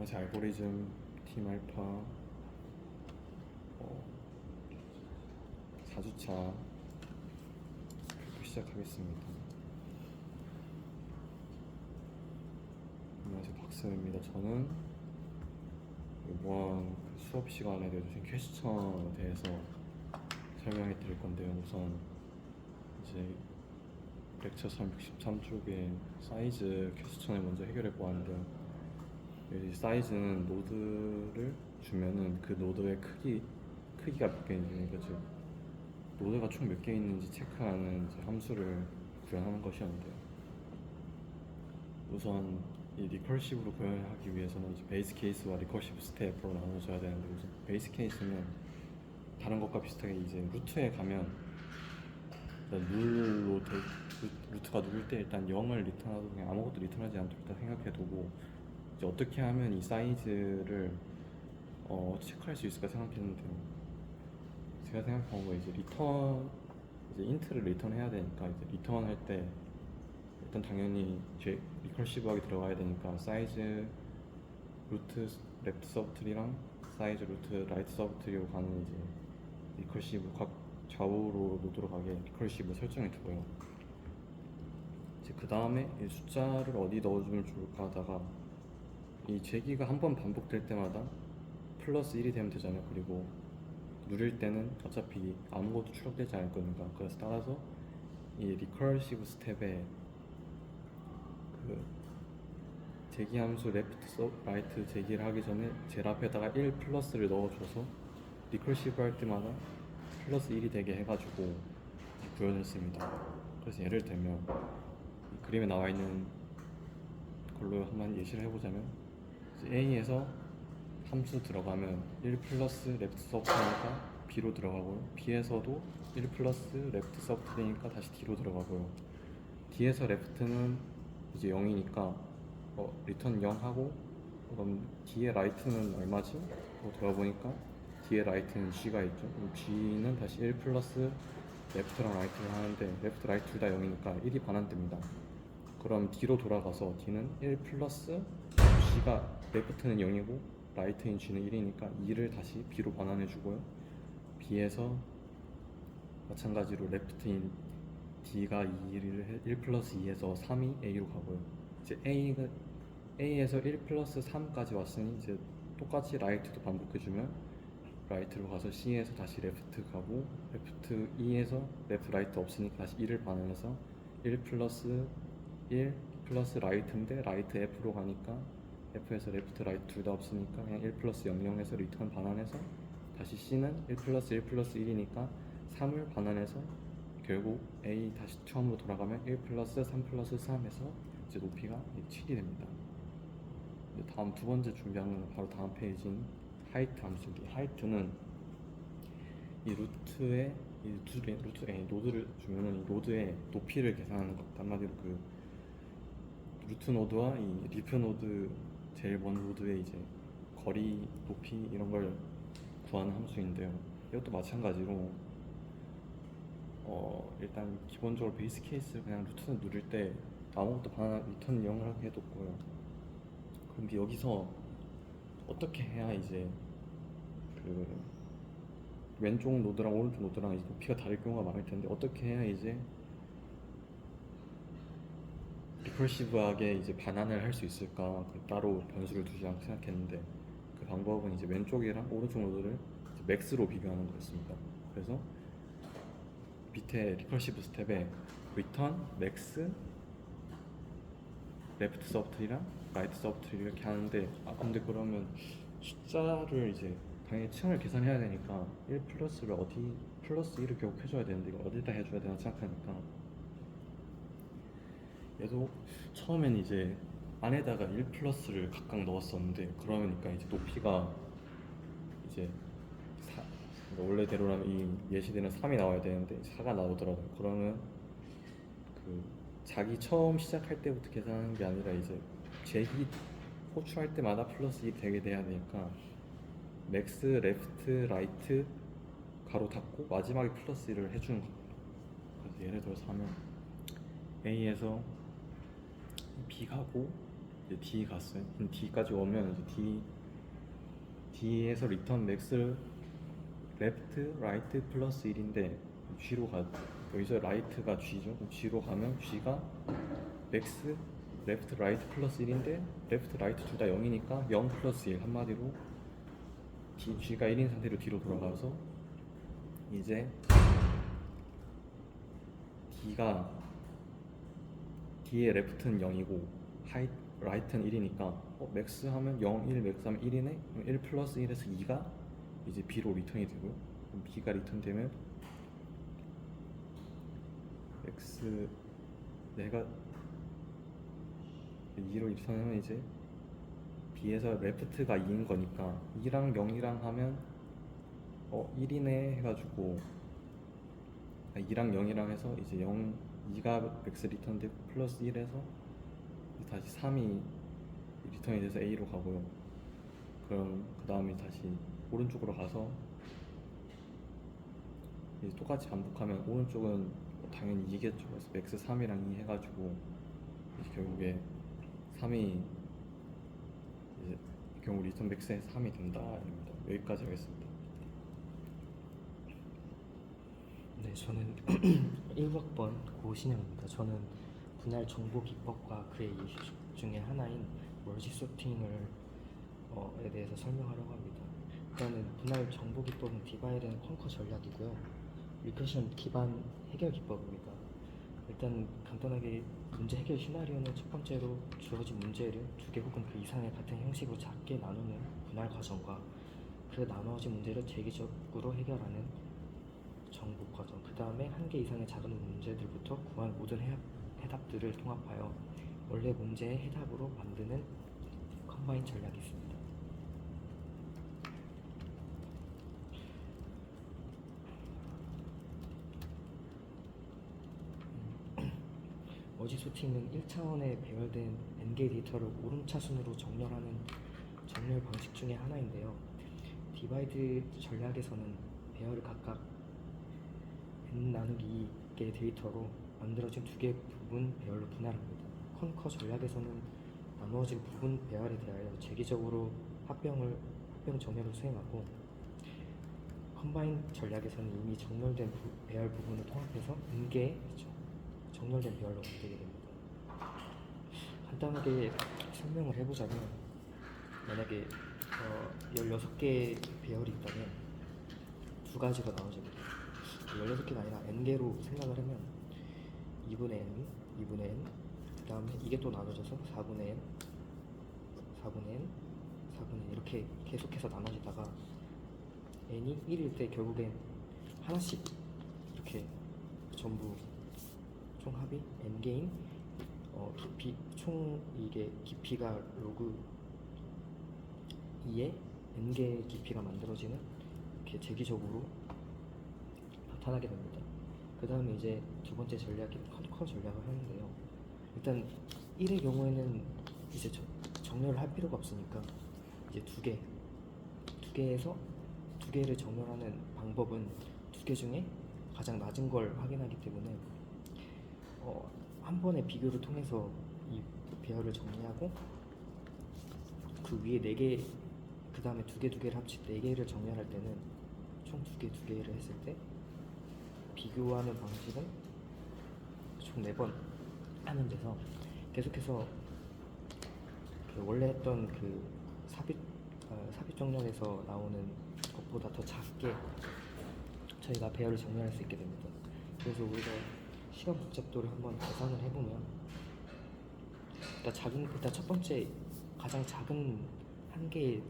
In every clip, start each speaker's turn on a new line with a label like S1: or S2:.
S1: 안녕하세요. 알고리즘 팀 알파 4주차 시작하겠습니다. 안녕하세요. 박승입니다. 저는 이번 수업 시간에 내주신 퀘스천에 대해서 설명해 드릴 건데요. 우선 이제 렉처 363쪽에 사이즈 퀘스천을 먼저 해결해 보았는데요. 이 사이즈는 노드를 주면은 그 노드의 크기가 몇 개 있는지, 그러니까 즉 노드가 총 몇 개 있는지 체크하는 이제 함수를 구현하는 것이었는데요. 우선 이 리커시브로 구현하기 위해서는 이제 베이스 케이스와 리커시브 스텝으로 나눠줘야 되는데, 우선 베이스 케이스는 다른 것과 비슷하게 이제 루트에 가면 루트가 누를 때 일단 0을 리턴하고 그냥 아무것도 리턴하지 않도록 일단 생각해두고, 이제 어떻게 하면 이 사이즈를 체크할 수 있을까 생각했는데요. 제가 생각한 거 이제 인트를 리턴해야 되니까 이제 리턴할 때 일단 당연히 리커시브하게 들어가야 되니까 사이즈 루트 레프트 서브트리랑 사이즈 루트 라이트 서브트리로 가는 이제 리커시브 각 좌우로 노드로 가게 리커시브 설정해 두고요. 이제 그 다음에 이 숫자를 어디 넣어주면 좋을까 하다가 이 제기가 한 번 반복될 때마다 플러스 1이 되면 되잖아요. 그리고 누릴 때는 어차피 아무것도 출력되지 않을 거니까, 그래서 따라서 이 리커시브 스텝에 그 제기 함수 레프트 라이트 제기를 하기 전에 제일 앞에다가 1 플러스를 넣어줘서 리커시브 할 때마다 플러스 1이 되게 해가지고 구현했습니다. 그래서 예를 들면 이 그림에 나와 있는 걸로 한번 예시를 해보자면, A에서 함수 들어가면 1 플러스 레프트 서브트리니까 B로 들어가고요. B에서도 1 플러스 레프트 서브트리니까 다시 D로 들어가고요. D에서 레프트는 이제 0이니까 리턴 0 하고, 그럼 D의 라이트는 얼마지? 들어가보니까 D의 라이트는 G가 있죠. 그럼 G는 다시 1 플러스 레프트랑 라이트를 하는데, 레프트 라이트 둘 다 0이니까 1이 반환됩니다. 그럼 D로 돌아가서 D는 1 플러스 G가 레프트는 0이고 라이트인 G는 1이니까 2를 다시 B로 반환해 주고요. B에서 마찬가지로 레프트인 D가 2를 1 플러스 2에서 3이 A로 가고요. 이제 A에서 1 플러스 3까지 왔으니 이제 똑같이 라이트도 반복해주면 라이트로 가서 C에서 다시 레프트 가고, 레프트 E에서 레프트 라이트 없으니까 다시 1을 반환해서 1 플러스 1 플러스 라이트인데 라이트 F로 가니까 F에서 레프트 라이트 둘 다 없으니까 그냥 1 플러스 00에서 리턴 반환해서 다시 C는 1 플러스 1 플러스 1이니까 3을 반환해서 결국 A 다시 처음으로 돌아가면 1 플러스 3 플러스 3에서 이제 높이가 7이 됩니다. 다음 두 번째 준비한 건 바로 다음 페이지인 하이트 함수기. 하이트는 이 루트에 노드를 주면은 이 노드의 높이를 계산하는 것. 한마디로 그 루트 노드와 이 리프 노드 제일 먼 노드의 이제 거리, 높이 이런 걸 구하는 함수인데요. 이것도 마찬가지로 일단 기본적으로 베이스 케이스 그냥 루트는 누릴 때 아무것도 반환 리턴 0을 하게 해뒀고요. 그럼 여기서 어떻게 해야 이제 그 왼쪽 노드랑 오른쪽 노드랑 이제 높이가 다를 경우가 많을 텐데, 어떻게 해야 이제 리커시브하게 이제 반환을 할 수 있을까? 따로 변수를 두지 않고 생각했는데, 그 방법은 이제 왼쪽이랑 오른쪽 노드를 맥스로 비교하는 거였습니다. 그래서 밑에 리커시브 스텝에 return, max, 레프트 서브트리랑 라이트 서브트리 이렇게 하는데, 근데 그러면 숫자를 이제 당연히 층을 계산해야 되니까 1 플러스를 어디 플러스 1을 결국 해줘야 되는데 이거 어디다 해줘야 되나 생각하니까, 얘도 처음엔 이제 안에다가 1 플러스를 각각 넣었었는데, 그러니까 이제 높이가 이제 원래대로라면 이 예시대는 3이 나와야 되는데 4가 나오더라고요. 그러면 그 자기 처음 시작할 때부터 계산하는 게 아니라 이제 제기 호출할 때마다 플러스 1이 되게 돼야 되니까 맥스, 레프트, 라이트 가로 닫고 마지막에 플러스 1을 해주는 겁니다. 그래서 예를 들어서 하면 A에서 B 가고 이제 D 갔어요. D까지 오면 이제 D에서 리턴 맥스 레프트 라이트 플러스 1인데 G로 가. 여기서 라이트가 G죠. G로 가면 G가 맥스 레프트 라이트 플러스 1인데 레프트 라이트 둘 다 0이니까 0 플러스 1. 한마디로 G가 1인 상태로 뒤로 돌아가서 이제 D의 레프트는 0이고 라이트는 1이니까 맥스 하면 0, 1, 맥스 하면 1이네? 그럼 1 플러스 1에서 2가 이제 B로 리턴이 되고요. 그럼 B가 리턴되면 X 내가 2로 리턴하면 이제 B에서 레프트가 2인 거니까 2랑 0이랑 하면 1이네 해가지고 2랑 0이랑 해서 이제 2가 맥스 리턴되고 플러스 1에서 다시 3이 리턴이 돼서 A로 가고요. 그럼 그 다음에 다시 오른쪽으로 가서 이제 똑같이 반복하면 오른쪽은 당연히 2겠죠. 그래서 맥스 3이랑 2 해가지고 이제 결국에 3이 이제 결국 리턴 맥스의 3이 된다. 아닙니다. 여기까지 하겠습니다.
S2: 네, 저는 1학번 고신영입니다. 저는 분할 정보 기법과 그의 이슈 중에 하나인 멀티 소팅을 에 대해서 설명하려고 합니다. 일단은 분할 정보 기법은 디바이드 컨커 전략이고요. 리커션 기반 해결 기법입니다. 일단 간단하게 문제 해결 시나리오는 첫 번째로 주어진 문제를 두 개 혹은 그 이상의 같은 형식으로 작게 나누는 분할 과정과 그 나머지 문제를 재기적으로 해결하는 정보 과정, 그 다음에 한 개 이상의 작은 문제들부터 구한 모든 해답들을 통합하여 원래 문제의 해답으로 만드는 컴바인 전략이 있습니다. 머지 소팅은 1차원의 배열된 n개 데이터를 오름차순으로 정렬하는 정렬 방식 중에 하나인데요. 디바이드 전략에서는 배열을 각각 n 나누기 2개 데이터로 만들어진 두 개 부분 배열로 분할합니다. 컨커 전략에서는 나누어진 부분 배열에 대하여 재기적으로 합병 정렬을 수행하고, 컴바인 전략에서는 이미 정렬된 배열 부분을 통합해서 n개의 정렬된 배열로 만들게 됩니다. 간단하게 설명을 해보자면, 만약에 16개 배열이 있다면 두 가지가 나눠집니다. 16개가 아니라 n개로 생각을 하면 2분의 n, 2분의 n, 그 다음에 이게 또 나눠져서 4분의 n, 4분의 n, 4분의 n 이렇게 계속해서 나눠지다가 n이 1일 때 결국엔 하나씩 이렇게 전부 총합이 n개인 깊이 총 이게 깊이가 로그 2의 n개 깊이가 만들어지는 이렇게 재기적으로 나타나게 됩니다. 그 다음에 이제 두 번째 전략인 컨커 전략을 하는데요. 일단 1의 경우에는 이제 정렬을 할 필요가 없으니까 이제 두 개에서 두 개를 정렬하는 방법은 두 개 중에 가장 낮은 걸 확인하기 때문에 한 번의 비교를 통해서 이 배열을 정리하고 그 위에 4개, 그 다음에 두 개를 합칠 4개를 정렬할 때는 총 두 개를 했을 때 비교하는 방식은 총 4번 하면 돼서 계속해서 그 원래 했던 그 삽입 정렬에서 나오는 것보다 더 작게 저희가 배열을 정렬할 수 있게 됩니다. 그래서 우리가 시간 복잡도를 한번 계산을 해보면 일단 첫 번째 가장 작은 한 개의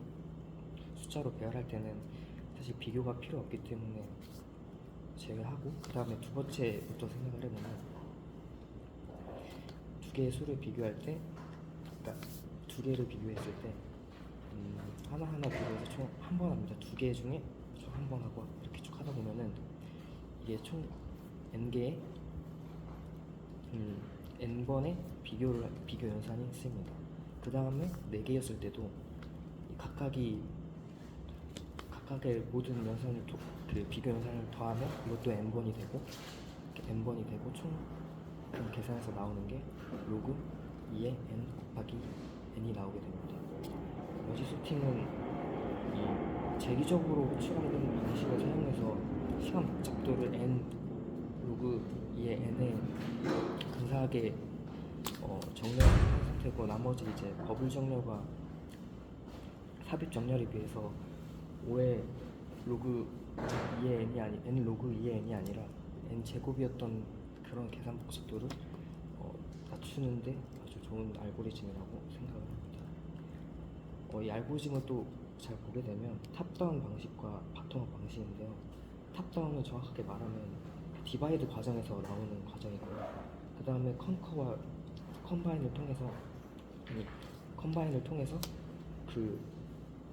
S2: 숫자로 배열할 때는 사실 비교가 필요 없기 때문에 제외하고, 그 다음에 두 번째부터 생각을 해보면 두 개의 수를 비교할 때, 그러니까 두 개를 비교했을 때 하나하나 비교해서 총 한 번 합니다. 두 개 중에 총 한 번 하고 이렇게 쭉 하다 보면은 이게 총 n개의 n번의 비교 연산이 있습니다. 그 다음에 4개였을 때도 각각의 모든 연산을 그 비교 연산을 더하면 이것도 n번이 되고 n번이 되고 총 계산해서 나오는 게 로그 2의 n 곱하기 n이 나오게 됩니다. 머지 소팅은 이 재기적으로 추가되는 방식을 사용해서 시간 복잡도를 n 로그 2의 n에 근사하게 정렬한 상태고, 나머지 이제 버블 정렬과 삽입 정렬에 비해서 5의 로그 2의 n 로그 2의 n이 아니라 n 제곱이었던 그런 계산 복잡도를 낮추는데 아주 좋은 알고리즘이라고 생각을 합니다. 이 알고리즘을 또 잘 보게 되면 탑다운 방식과 바텀업 방식인데요. 탑다운은 정확하게 말하면 디바이드 과정에서 나오는 과정이고요. 그 다음에 컨커와 컴바인을 통해서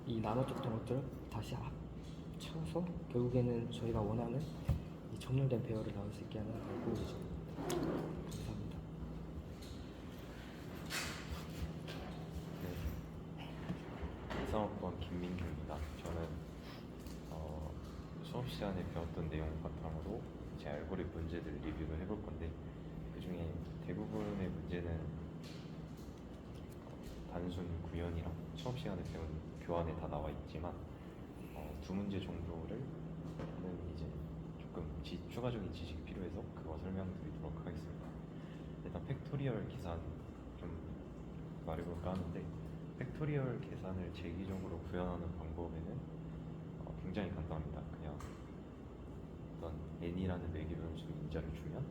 S2: 이 나눠줬던 것들을 다시 합쳐서 결국에는 저희가 원하는 이 정렬된 배열을 나올 수 있게 하는 알고리즘입니다. 감사합니다.
S3: 이상학번 김민규입니다. 저는 수업 시간에 배웠던 내용 바탕으로 제 알고리즘 문제들 리뷰를 해볼 건데, 그 중에 대부분의 문제는 단순 구현이랑 수업 시간에 배운 교환에 다 나와 있지만, 두 문제 정도를 이제 조금 추가적인 지식이 필요해서 그거 설명드리도록 하겠습니다. 일단 팩토리얼 계산 좀 말해볼까 하는데, 팩토리얼 계산을 재기적으로 구현하는 방법에는 굉장히 간단합니다. 그냥 어떤 n이라는 매개변수 인자를 주면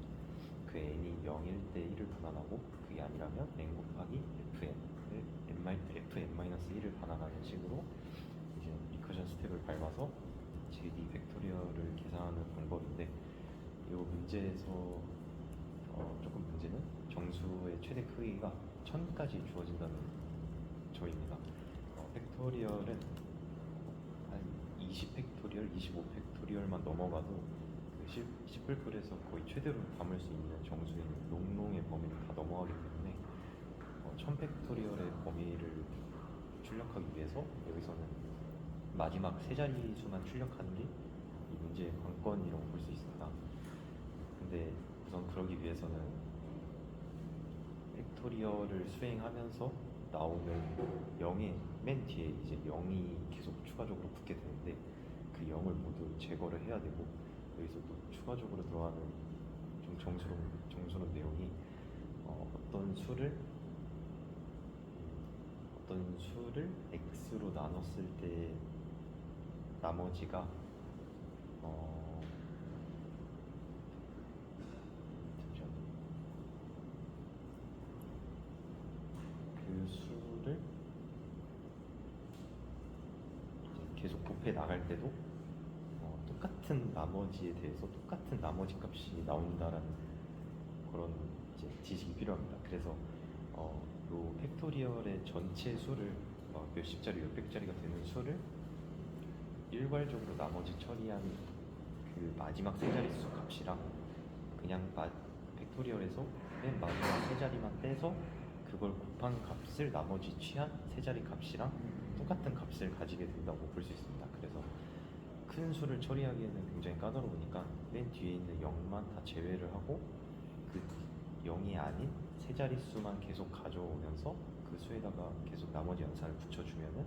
S3: 그 n이 0일 때 1을 반환하고, 그게 아니라면 n 곱하기 fn-1을 반환하는 식으로 이제 리커전 스텝을 밟아서 재기 팩토리얼을 계산하는 방법인데, 이 문제에서 조금 문제는 정수의 최대 크기가 1000까지 주어진다는 점입니다. 팩토리얼은 한 20팩토리얼, 25팩토리얼만 넘어가도 그 10뿔뿔에서 거의 최대로 담을 수 있는 정수인 롱롱의 범위를 다 넘어가기 때문에 1000팩토리얼의 범위를 출력하기 위해서 여기서는 마지막 세 자릿수만 출력하는 게 이 문제의 관건이라고 볼 수 있습니다. 근데 우선 그러기 위해서는 팩토리얼을 수행하면서 나오는 0의 맨 뒤에 이제 0이 계속 추가적으로 붙게 되는데, 그 0을 모두 제거를 해야 되고, 여기서 또 추가적으로 들어가는 좀 정스러운 내용이 어떤 수를 x로 나눴을 때 나머지가 그 수를 이제 계속 곱해 나갈 때도 똑같은 나머지에 대해서 똑같은 나머지 값이 나온다라는 그런 이제 지식이 필요합니다. 그래서 요 팩토리얼의 전체 수를 몇십짜리, 몇백짜리가 되는 수를 일괄적으로 나머지 처리한 그 마지막 세 자릿수 값이랑 그냥 팩토리얼에서 맨 마지막 세 자리만 떼서 그걸 곱한 값을 나머지 취한 세 자리 값이랑 똑같은 값을 가지게 된다고 볼 수 있습니다. 그래서 큰 수를 처리하기에는 굉장히 까다로우니까 맨 뒤에 있는 0만 다 제외를 하고 그 0이 아닌 세 자릿수만 계속 가져오면서 그 수에다가 계속 나머지 연산을 붙여주면은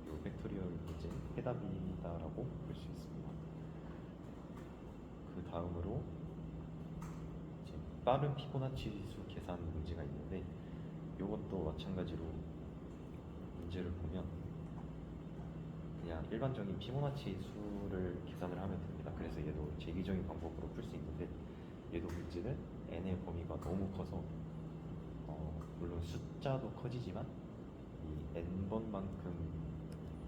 S3: 이 팩토리얼 문제 해답이다라고 볼 수 있습니다. 그 다음으로 이제 빠른 피보나치 수 계산 문제가 있는데, 이것도 마찬가지로 문제를 보면 그냥 일반적인 피보나치 수를 계산을 하면 됩니다. 그래서 얘도 재기적인 방법으로 풀 수 있는데, 얘도 문제는 n의 범위가 너무 커서 물론 숫자도 커지지만 이 n번만큼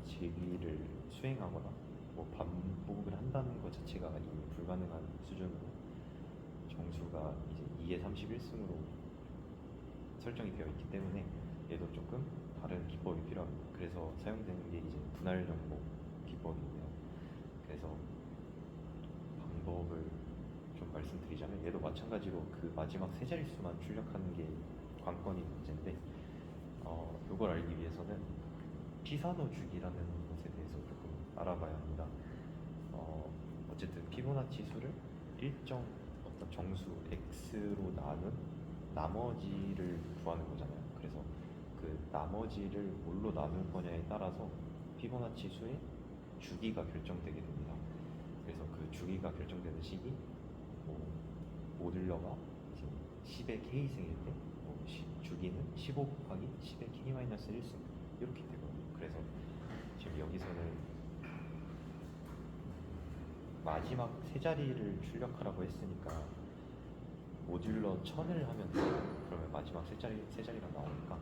S3: 재기를 수행하거나 뭐 반복을 한다는 것 자체가 이미 불가능한 수준으로 정수가 이제 2의 31승으로 설정이 되어 있기 때문에 얘도 조금 다른 기법이 필요합니다. 그래서 사용되는 게 이제 분할 정복 기법인데요. 그래서 방법을 좀 말씀드리자면, 얘도 마찬가지로 그 마지막 세 자릿수만 출력하는 게 관건인 문제인데, 이걸 알기 위해서는 피사노 주기라는 것에 대해서 조금 알아봐야 합니다. 어쨌든 피보나치 수를 일정 어떤 정수 x로 나눈 나머지를 구하는 거잖아요. 그래서 그 나머지를 뭘로 나눌 거냐에 따라서 피보나치 수의 주기가 결정되게 됩니다. 그래서 그 주기가 결정되는 식이 뭐 모듈러가 이제 10의 k승일 때 주기는 15 곱하기 10의 k-1승 이렇게 되거든요. 그래서 지금 여기서는 마지막 세 자리를 출력하라고 했으니까 모듈러 1000을 하면 돼요. 그러면 마지막 세 자리가 나오니까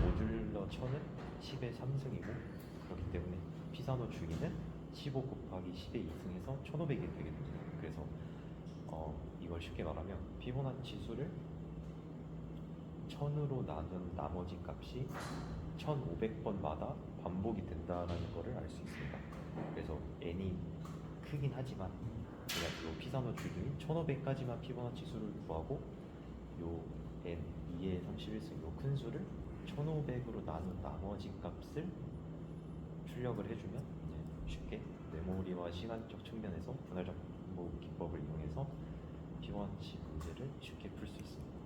S3: 모듈러 1000은 10의 3승이고 그렇기 때문에 피사노 주기는 15 곱하기 10의 2승에서 1500이 되게 됩니다. 그래서 이걸 쉽게 말하면 피보나치 수를 1000으로 나눈 나머지 값이 1500번마다 반복이 된다는 것을 알 수 있습니다. 그래서 n이 크긴 하지만 그냥 요 피사노 주기인 1500까지만 피보나치 수를 구하고 요 n 2의 31승 요 큰 수를 1500으로 나눈 나머지 값을 출력을 해주면 이제 쉽게 메모리와 시간적 측면에서 분할 정보 기법을 이용해서 피보나치 문제를 쉽게 풀 수 있습니다.